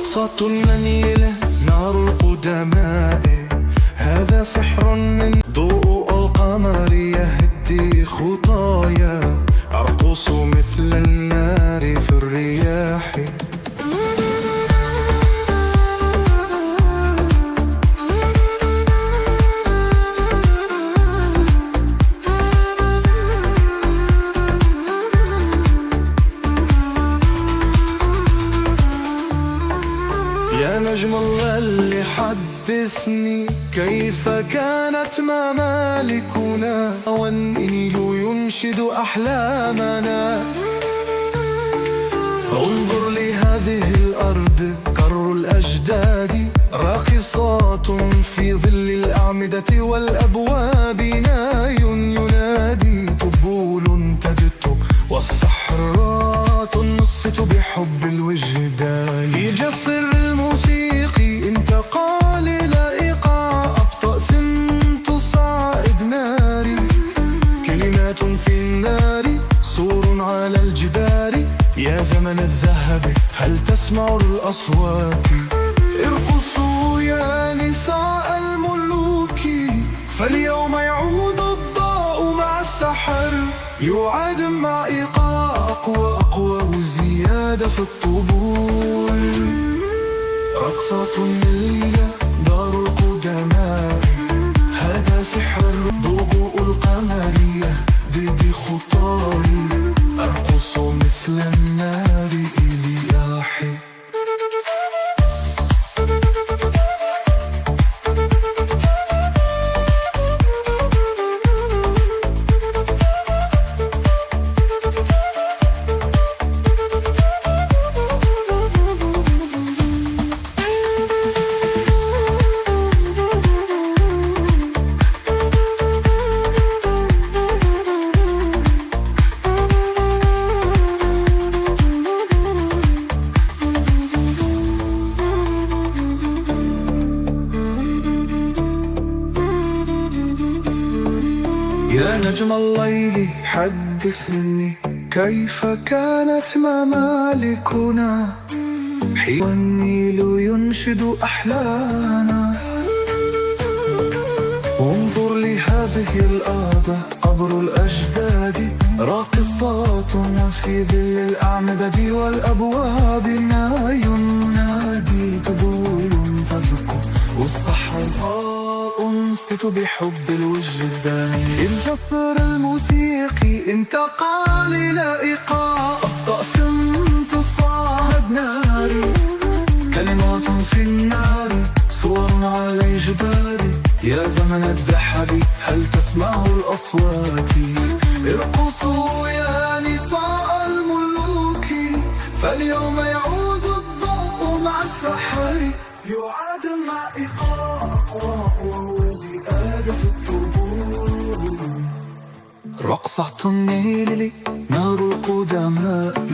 رقصة النيل نار القدماء، هذا سحر من ضوء القمر يهدي خطايا، أرقص مثل النار في الرياح. يا نجم الليل حدثني كيف كانت ممالكنا، والنيل ينشد أحلامنا. انظر لهذه الأرض كر الأجداد، راقصات في ظل الأعمدة والأبواب، ناي ينادي طبول تدت والصحراء تنصت بحب الوجدان. يجسر الموسيقي انتقال إلى إيقاع أبطأ ثم تصاعد ناري، كلمات في النار سور على الجدار. يا زمن الذهب هل تسمع الأصوات؟ ارقصوا يا نساء الملوك، فاليوم يعود الضوء مع السحر، يعاد مع إيقاع أقوى وزيادة في الطبول. رقصة الليل دار القدماء، هذا سحر ضوء القمر يهدي خطاي، أرقص مثل النار إلياحي. يا نجم الليل حدثني كيف كانت ممالكنا، والنيل ينشد أحلانا. انظر لهذه الأرض قبر الأجداد، راقصات في ظل الأعمدة والأبواب، ناي ينادي طبول تذكر والصحراء أنصت بحب الوجدان. الجسر الموسيقي انتقال إلى إيقاع أبطأ ثم تصاعد ناري، كلمات في النار صور على الجدار. يا زمن الذهب هل تسمع الأصوات؟ ارقصوا يا نساء الملوك، فاليوم يعود الضوء مع السحر، يعاد مع إيقاع أقوى وزيادة في الطبول. رقصة النيل نار القدماء.